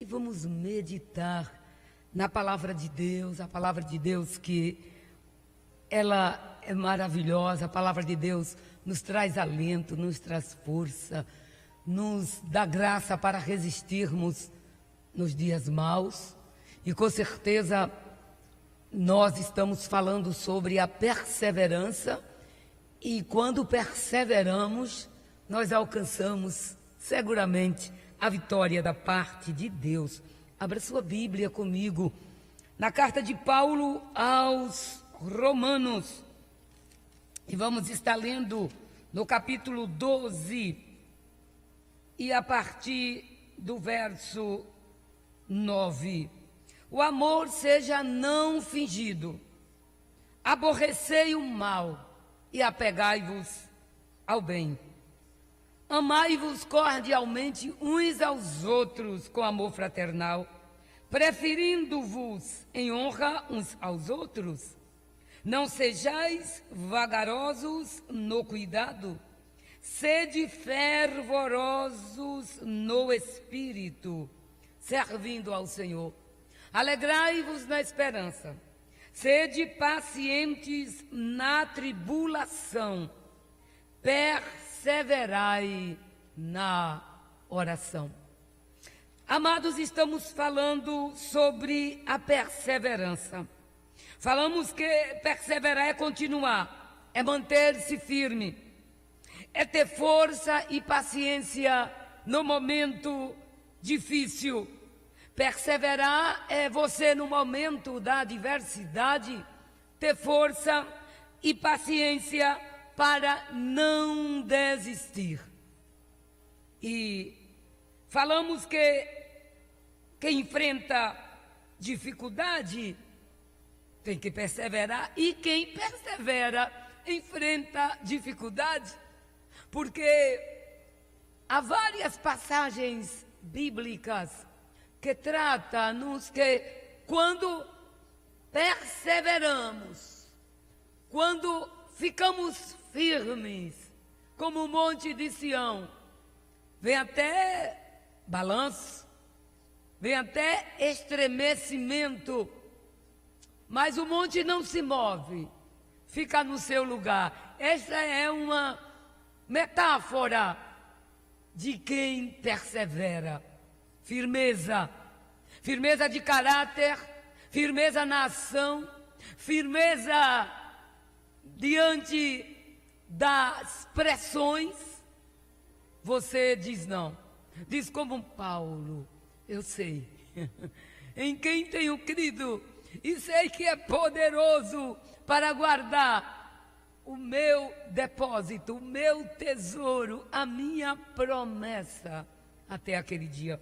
E vamos meditar na palavra de Deus, a palavra de Deus que ela é maravilhosa, a palavra de Deus nos traz alento, nos traz força, nos dá graça para resistirmos nos dias maus. E com certeza nós estamos falando sobre a perseverança, e quando perseveramos, nós alcançamos seguramente a vitória da parte de Deus. Abra sua Bíblia comigo na carta de Paulo aos Romanos, e vamos estar lendo no capítulo 12 e a partir do verso 9. O amor seja não fingido, aborrecei o mal e apegai-vos ao bem. Amai-vos cordialmente uns aos outros com amor fraternal, preferindo-vos em honra uns aos outros. Não sejais vagarosos no cuidado, sede fervorosos no espírito, servindo ao Senhor. Alegrai-vos na esperança, sede pacientes na tribulação, perseverai na oração. Amados, estamos falando sobre a perseverança. Falamos que perseverar é continuar, é manter-se firme, é ter força e paciência no momento difícil. Perseverar é você, no momento da adversidade, ter força e paciência para não desistir. E falamos que quem enfrenta dificuldade tem que perseverar, e quem persevera enfrenta dificuldade, porque há várias passagens bíblicas que tratam-nos que quando perseveramos, quando ficamos firmes, como o monte de Sião, vem até balanço, vem até estremecimento, mas o monte não se move, fica no seu lugar. Esta é uma metáfora de quem persevera. Firmeza, firmeza de caráter, firmeza na ação, firmeza diante das pressões. Você diz não, diz como Paulo: eu sei em quem tenho crido e sei que é poderoso para guardar o meu depósito, o meu tesouro, a minha promessa até aquele dia.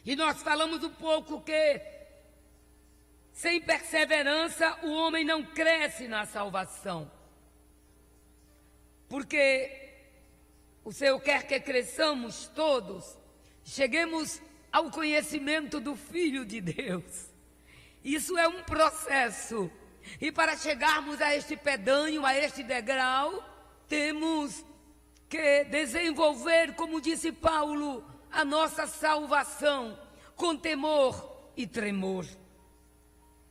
E nós falamos um pouco que sem perseverança o homem não cresce na salvação, porque o Senhor quer que cresçamos todos, cheguemos ao conhecimento do Filho de Deus. Isso é um processo, e para chegarmos a este pedanho, a este degrau, temos que desenvolver, como disse Paulo, a nossa salvação com temor e tremor.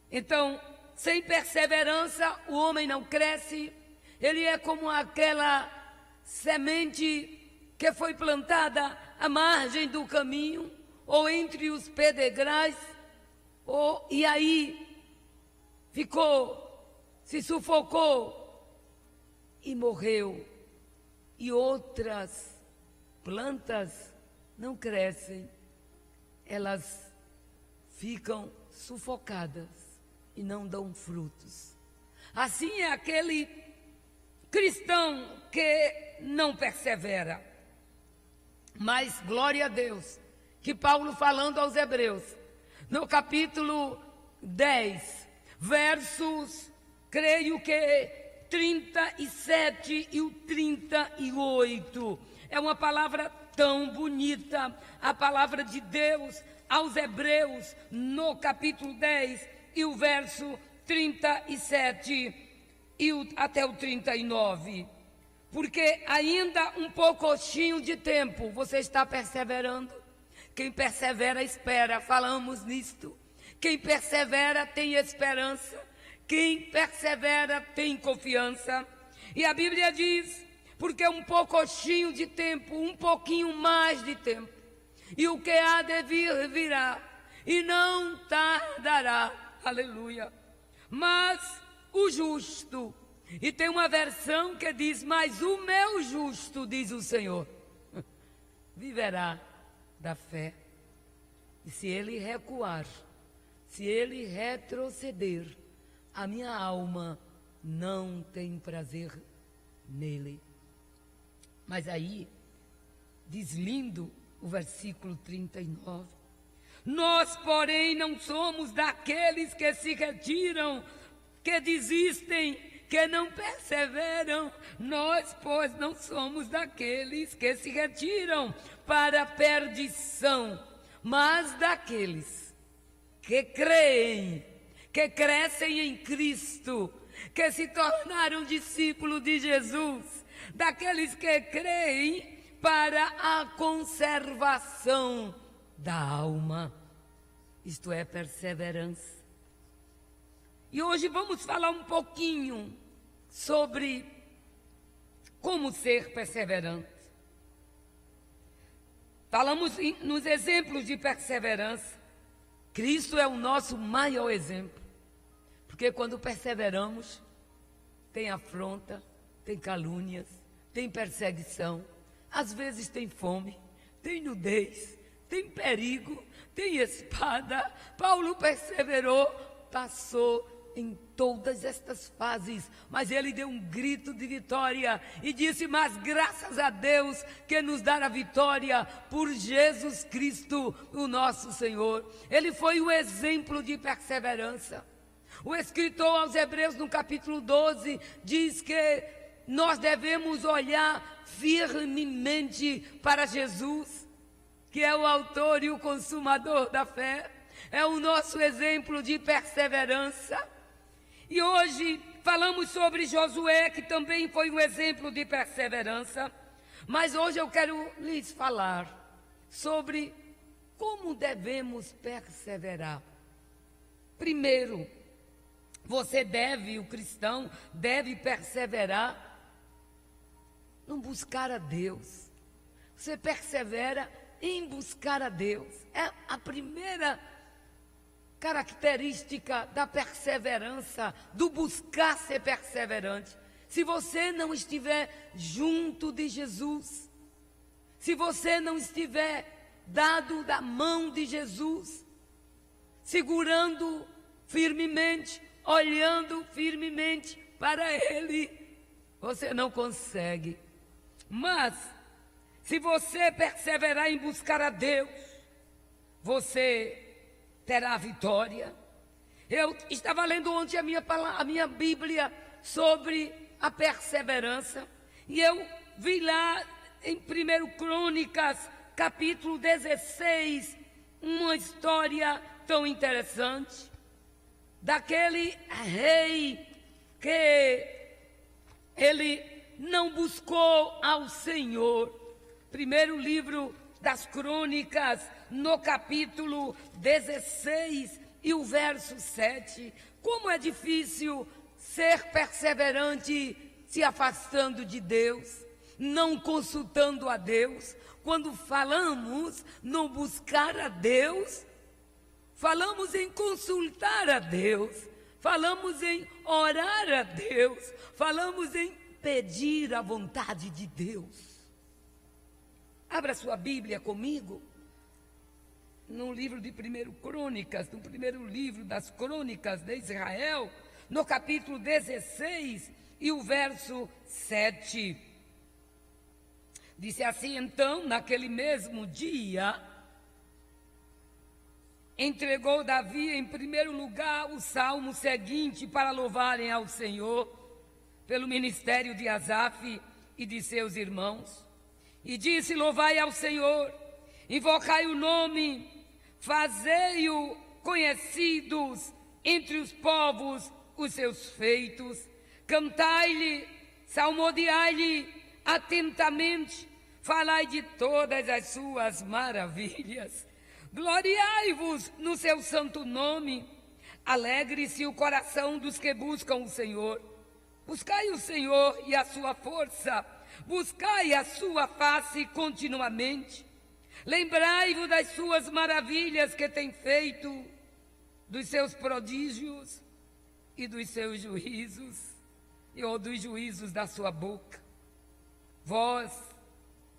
Então, sem perseverança o homem não cresce. Ele é como aquela semente que foi plantada à margem do caminho ou entre os pedregais, e aí ficou, se sufocou e morreu. E outras plantas não crescem, elas ficam sufocadas e não dão frutos. Assim é aquele cristão que não persevera. Mas glória a Deus, que Paulo, falando aos Hebreus, no capítulo 10, versos, creio que 37 e o 38, é uma palavra tão bonita, a palavra de Deus aos Hebreus, no capítulo 10 e o verso 37 até o 39. Porque ainda um pouquinho de tempo você está perseverando, Quem persevera, espera. Falamos nisto. Quem persevera tem esperança. Quem persevera tem confiança. E a Bíblia diz, porque um pouquinho de tempo, um pouquinho mais de tempo, e o que há de vir, virá, e não tardará. Aleluia. Mas o justo, e tem uma versão que diz, mas o meu justo, diz o Senhor, viverá da fé. E se ele recuar, se ele retroceder, a minha alma não tem prazer nele. Mas aí, diz lindo o versículo 39. Nós, porém, não somos daqueles que se retiram, que desistem, que não perseveram. Nós, pois, não somos daqueles que se retiram para a perdição, mas daqueles que creem, que crescem em Cristo, que se tornaram discípulos de Jesus, daqueles que creem para a conservação da alma, isto é, perseverança. E hoje vamos falar um pouquinho sobre como ser perseverante. Falamos nos exemplos de perseverança. Cristo é o nosso maior exemplo, porque quando perseveramos, tem afronta, tem calúnias, tem perseguição, às vezes tem fome, tem nudez, tem perigo, tem espada. Paulo perseverou, passou em todas estas fases, mas ele deu um grito de vitória e disse, mas graças a Deus que nos dá a vitória por Jesus Cristo, o nosso Senhor. Ele foi o exemplo de perseverança. O escritor aos Hebreus, no capítulo 12, diz que nós devemos olhar firmemente para Jesus, que é o autor e o consumador da fé. É o nosso exemplo de perseverança. E hoje falamos sobre Josué, que também foi um exemplo de perseverança. Mas hoje eu quero lhes falar sobre como devemos perseverar. Primeiro, o cristão deve perseverar em buscar a Deus. Você persevera em buscar a Deus. É a primeira característica da perseverança, do buscar ser perseverante. Se você não estiver junto de Jesus, se você não estiver dado da mão de Jesus, segurando firmemente, olhando firmemente para Ele, você não consegue. Mas, se você perseverar em buscar a Deus, você terá a vitória. Eu estava lendo ontem a minha Bíblia sobre a perseverança, e eu vi lá em 1 Crônicas, capítulo 16, uma história tão interessante, daquele rei que ele não buscou ao Senhor. Primeiro livro das Crônicas, no capítulo 16 e o verso 7. Como é difícil ser perseverante se afastando de Deus, não consultando a Deus. Quando falamos no buscar a Deus, falamos em consultar a Deus, falamos em orar a Deus, falamos em pedir a vontade de Deus. Abra sua Bíblia comigo, no livro de 1 Crônicas, no primeiro livro das Crônicas de Israel, no capítulo 16 e o verso 7. Disse assim: então, naquele mesmo dia, entregou Davi em primeiro lugar o salmo seguinte para louvarem ao Senhor, pelo ministério de Asaf e de seus irmãos. E disse: louvai ao Senhor, invocai o nome, fazei-o conhecidos entre os povos os seus feitos, cantai-lhe, salmodiai-lhe atentamente, falai de todas as suas maravilhas. Gloriai-vos no seu santo nome. Alegre-se o coração dos que buscam o Senhor. Buscai o Senhor e a sua força. Buscai a sua face continuamente. Lembrai-vos das suas maravilhas que tem feito, dos seus prodígios e dos seus juízos, ou dos juízos da sua boca. Vós,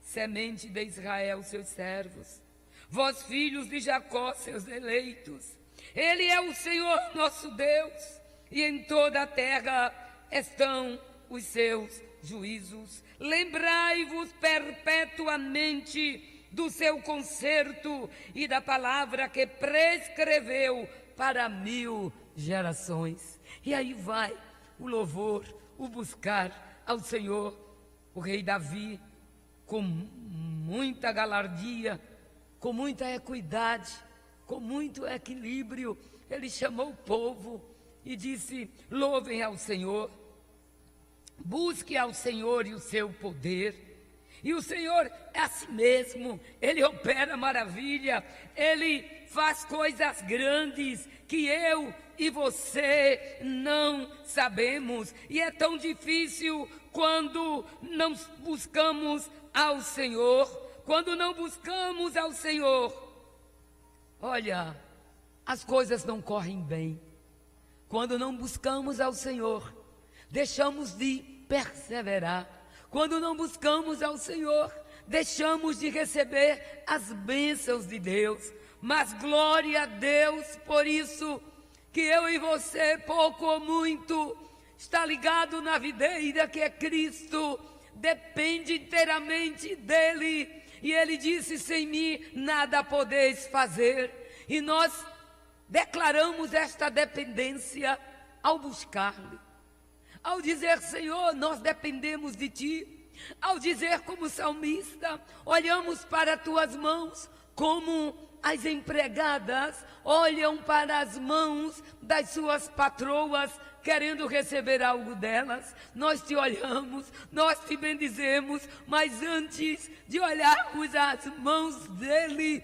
semente de Israel, seus servos, vós, filhos de Jacó, seus eleitos. Ele é o Senhor nosso Deus, e em toda a terra estão os seus juízos. Lembrai-vos perpetuamente do seu concerto e da palavra que prescreveu para 1000 gerações. E aí vai o louvor, o buscar ao Senhor. O rei Davi, com muita galardia, com muita equidade, com muito equilíbrio, ele chamou o povo e disse: louvem ao Senhor, busque ao Senhor e o seu poder. E o Senhor é assim mesmo, Ele opera maravilha, Ele faz coisas grandes que eu e você não sabemos. E é tão difícil quando não buscamos ao Senhor, quando não buscamos ao Senhor. Olha, as coisas não correm bem. Quando não buscamos ao Senhor, deixamos de perseverar. Quando não buscamos ao Senhor, deixamos de receber as bênçãos de Deus. Mas glória a Deus por isso, que eu e você, pouco ou muito, está ligado na videira que é Cristo, depende inteiramente dEle. E Ele disse: sem mim nada podeis fazer. E nós declaramos esta dependência ao buscar-lhe. Ao dizer: Senhor, nós dependemos de Ti. Ao dizer como salmista, olhamos para Tuas mãos como as empregadas olham para as mãos das suas patroas, querendo receber algo delas. Nós Te olhamos, nós Te bendizemos, mas antes de olharmos as mãos dEle,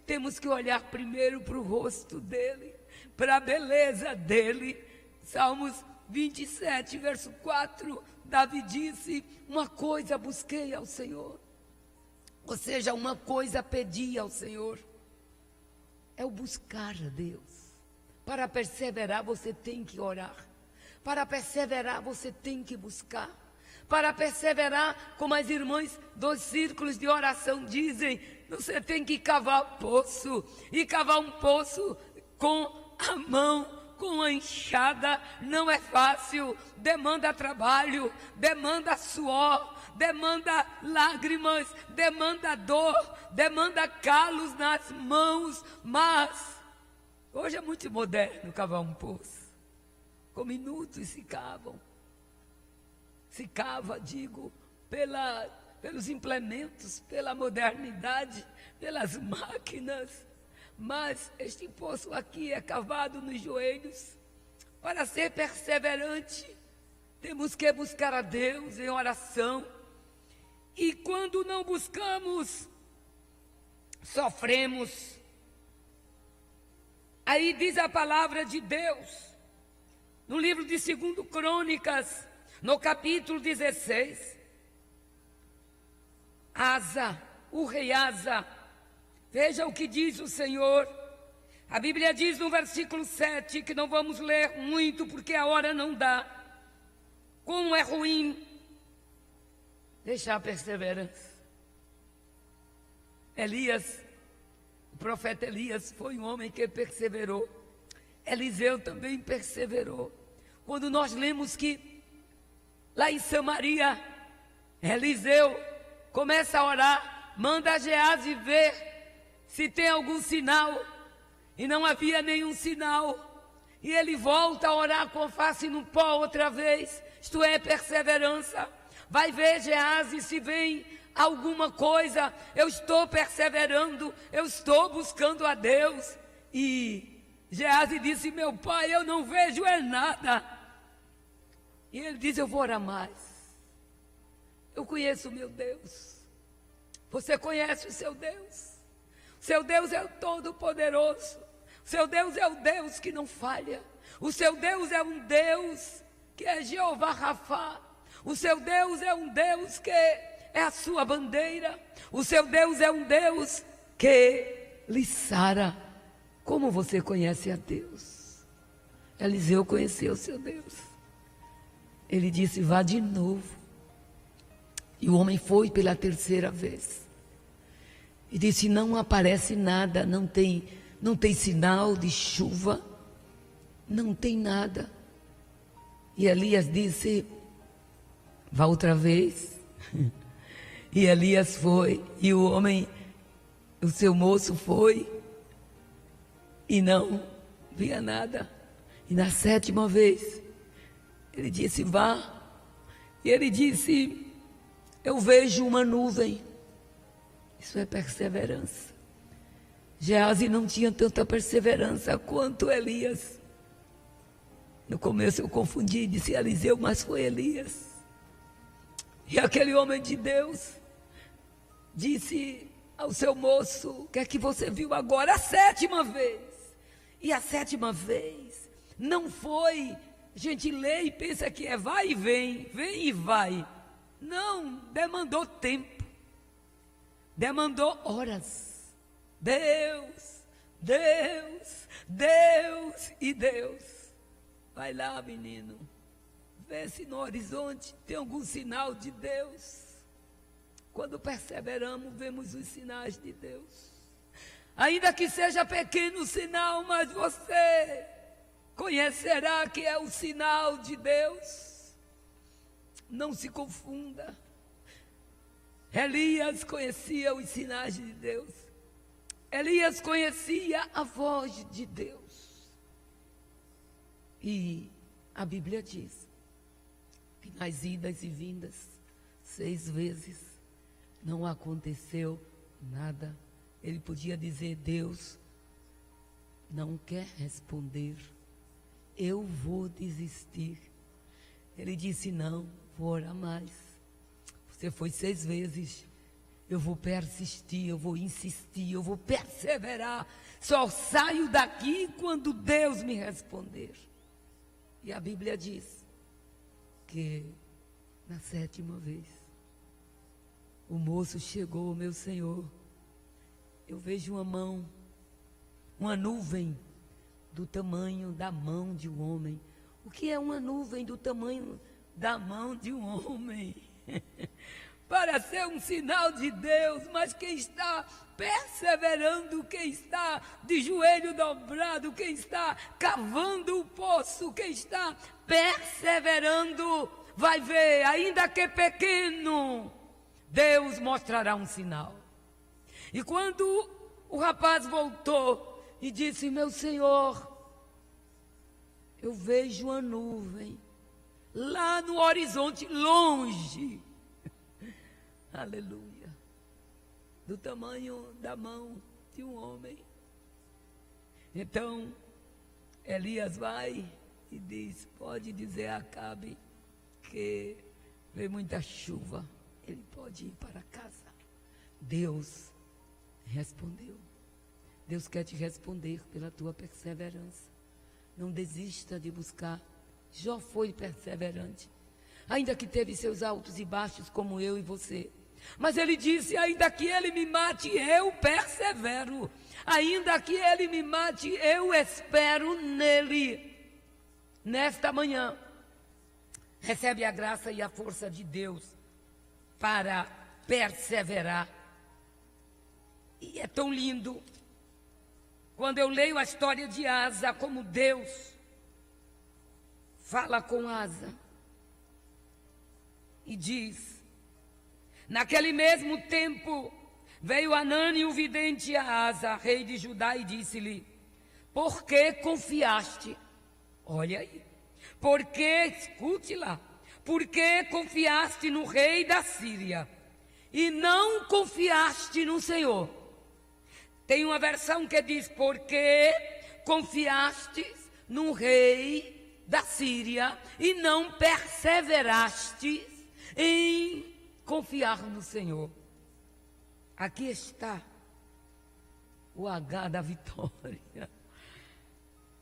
temos que olhar primeiro para o rosto dEle, para a beleza dEle. Salmos 27, verso 4, Davi disse: uma coisa busquei ao Senhor, ou seja, uma coisa pedi ao Senhor, é o buscar a Deus. Para perseverar você tem que orar, para perseverar você tem que buscar, para perseverar, como as irmãs dos círculos de oração dizem, você tem que cavar poço, e cavar um poço com a mão, com a enxada, não é fácil, demanda trabalho, demanda suor, demanda lágrimas, demanda dor, demanda calos nas mãos, mas hoje é muito moderno cavar um poço, com minutos se cava, digo, pelos implementos, pela modernidade, pelas máquinas. Mas este poço aqui é cavado nos joelhos. Para ser perseverante, temos que buscar a Deus em oração. E quando não buscamos, sofremos. Aí diz a palavra de Deus, no livro de 2 Crônicas, no capítulo 16, Asa, o rei Asa, veja o que diz o Senhor. A Bíblia diz no versículo 7, que não vamos ler muito porque a hora não dá. Como é ruim deixar a perseverança. Elias, o profeta Elias foi um homem que perseverou. Eliseu também perseverou. Quando nós lemos que lá em Samaria, Eliseu começa a orar, manda Geazi ver se tem algum sinal, e não havia nenhum sinal, e ele volta a orar com a face no pó outra vez, isto é perseverança. Vai ver, Geazi, se vem alguma coisa. Eu estou perseverando, eu estou buscando a Deus. E Geazi disse: meu pai, eu não vejo nada. E ele diz: eu vou orar mais, eu conheço o meu Deus. Você conhece o seu Deus? Seu Deus é o Todo-Poderoso. Seu Deus é o Deus que não falha. O seu Deus é um Deus que é Jeová Rafá. O seu Deus é um Deus que é a sua bandeira. O seu Deus é um Deus que lhe sara. Como você conhece a Deus? Eliseu conheceu o seu Deus. Ele disse: vá de novo. E o homem foi pela terceira vez. E disse: não aparece nada, não tem sinal de chuva, não tem nada. E Elias disse: vá outra vez. E Elias foi, e o homem, o seu moço foi, e não via nada. E na sétima vez, ele disse: vá. E ele disse: eu vejo uma nuvem. Isso é perseverança. Geazi não tinha tanta perseverança quanto Elias. No começo eu confundi, disse Eliseu, mas foi Elias. E aquele homem de Deus disse ao seu moço: o que é que você viu agora? A sétima vez. E a sétima vez não foi, a gente lê e pensa que é vai e vem, vem e vai. Não, demandou tempo, demandou horas. Deus, Deus, Deus e Deus. Vai lá, menino, vê se no horizonte tem algum sinal de Deus. Quando perseveramos, vemos os sinais de Deus. Ainda que seja pequeno o sinal, mas você conhecerá que é o sinal de Deus. Não se confunda. Elias conhecia os sinais de Deus. Elias conhecia a voz de Deus. E a Bíblia diz que nas idas e vindas, 6 vezes, não aconteceu nada. Ele podia dizer: Deus não quer responder, eu vou desistir. Ele disse: não, vou orar mais. Você foi 6 vezes, eu vou persistir, eu vou insistir, eu vou perseverar. Só saio daqui quando Deus me responder. E a Bíblia diz que na 7ª vez, o moço chegou: meu Senhor, eu vejo uma mão, uma nuvem do tamanho da mão de um homem. O que é uma nuvem do tamanho da mão de um homem? Para ser um sinal de Deus, mas quem está perseverando, quem está de joelho dobrado, quem está cavando o poço, quem está perseverando, vai ver, ainda que pequeno, Deus mostrará um sinal. E quando o rapaz voltou e disse: meu Senhor, eu vejo uma nuvem lá no horizonte, longe, aleluia, do tamanho da mão de um homem. Então Elias vai e diz: pode dizer a Acabe que veio muita chuva, ele pode ir para casa. Deus respondeu. Deus quer te responder pela tua perseverança. Não desista de buscar. Jó foi perseverante, ainda que teve seus altos e baixos como eu e você. Mas ele disse: ainda que ele me mate, eu persevero. Ainda que ele me mate, eu espero nele. Nesta manhã, recebe a graça e a força de Deus para perseverar. E é tão lindo quando eu leio a história de Asa, como Deus fala com Asa e diz: naquele mesmo tempo veio Anani o vidente a Asa, rei de Judá, e disse-lhe: por que confiaste? Olha aí, porque, escute lá, por que confiaste no rei da Síria e não confiaste no Senhor? Tem uma versão que diz: porque confiaste no rei da Síria e não perseveraste em confiar no Senhor. Aqui está o H da vitória.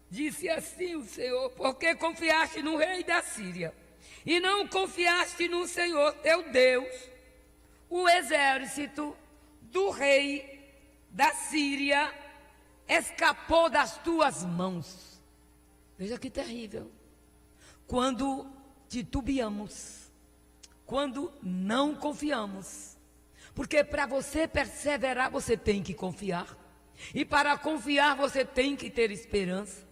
Disse assim o Senhor: porque confiaste no rei da Síria, e não confiaste no Senhor teu Deus, o exército do rei da Síria escapou das tuas mãos. Veja que terrível. Quando titubeamos, quando não confiamos. Porque para você perseverar, você tem que confiar. E para confiar, você tem que ter esperança.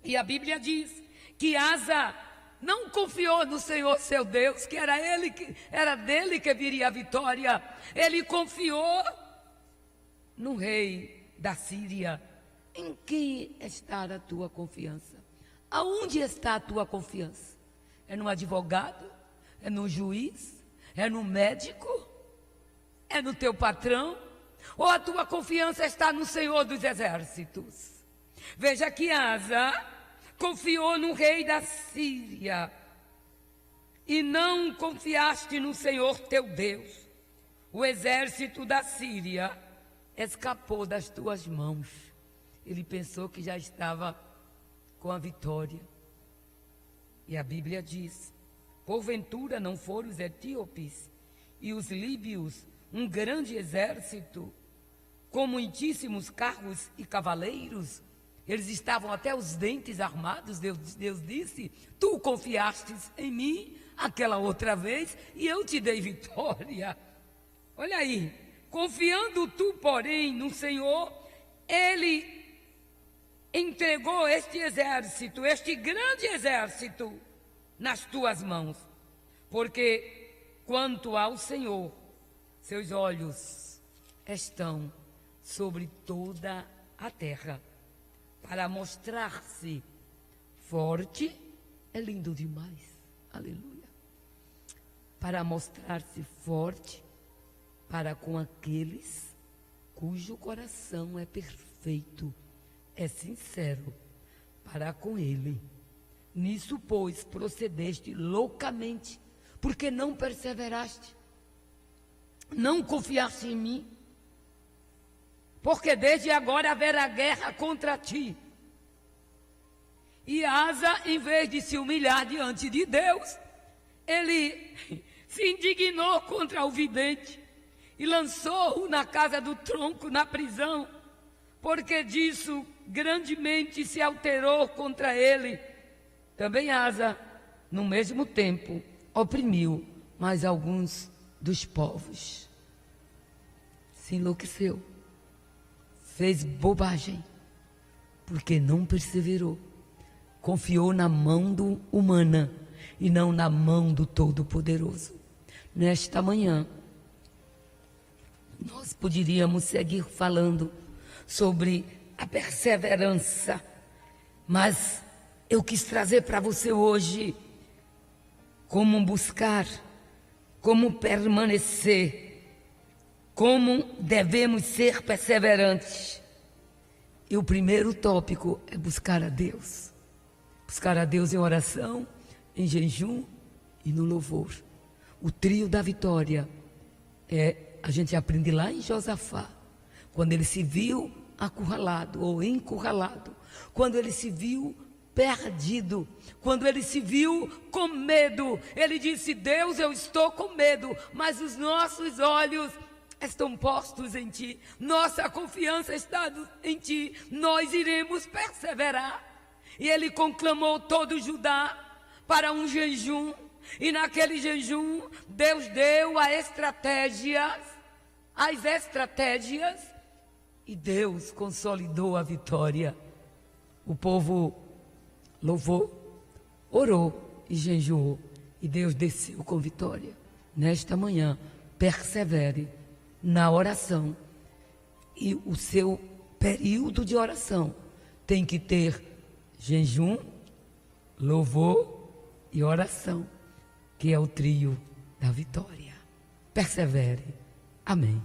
E a Bíblia diz que Asa não confiou no Senhor seu Deus, que era dele que viria a vitória. Ele confiou no rei da Síria. Em que está a tua confiança? Aonde está a tua confiança? É no advogado? É no juiz? É no médico? É no teu patrão? Ou a tua confiança está no Senhor dos exércitos? Veja que Asa confiou no rei da Síria e não confiaste no Senhor teu Deus. O exército da Síria escapou das tuas mãos. Ele pensou que já estava com a vitória. E a Bíblia diz: porventura não foram os etíopes e os líbios um grande exército, com muitíssimos carros e cavaleiros? Eles estavam até os dentes armados. Deus disse: tu confiastes em mim aquela outra vez e eu te dei vitória. Olha aí, confiando tu, porém, no Senhor, Ele entregou este exército, este grande exército, nas tuas mãos. Porque quanto ao Senhor, seus olhos estão sobre toda a terra, para mostrar-se forte. É lindo demais, aleluia. Para mostrar-se forte para com aqueles cujo coração é perfeito, é sincero para com ele. Nisso, pois, procedeste loucamente, porque não perseveraste, não confiaste em mim. Porque desde agora haverá guerra contra ti. E Asa, em vez de se humilhar diante de Deus, ele se indignou contra o vidente e lançou-o na casa do tronco, na prisão, porque disso grandemente se alterou contra ele. Também Asa, no mesmo tempo, oprimiu mais alguns dos povos. Se enlouqueceu. Fez bobagem, porque não perseverou. Confiou na mão humana e não na mão do Todo-Poderoso. Nesta manhã, nós poderíamos seguir falando sobre a perseverança, mas eu quis trazer para você hoje como buscar, como permanecer, como devemos ser perseverantes. E o primeiro tópico é buscar a Deus. Buscar a Deus em oração, em jejum e no louvor. O trio da vitória a gente aprende lá em Josafá, quando ele se viu acurralado ou encurralado, quando ele se viu perdido, quando ele se viu com medo, ele disse: Deus, eu estou com medo, mas os nossos olhos estão postos em ti, nossa confiança está em ti, nós iremos perseverar. E ele conclamou todo Judá para um jejum, e naquele jejum Deus deu as estratégias, e Deus consolidou a vitória. O povo louvou, orou e jejuou, e Deus desceu com vitória. Nesta manhã, persevere na oração, e o seu período de oração tem que ter jejum, louvor e oração, que é o trio da vitória. Persevere. Amém.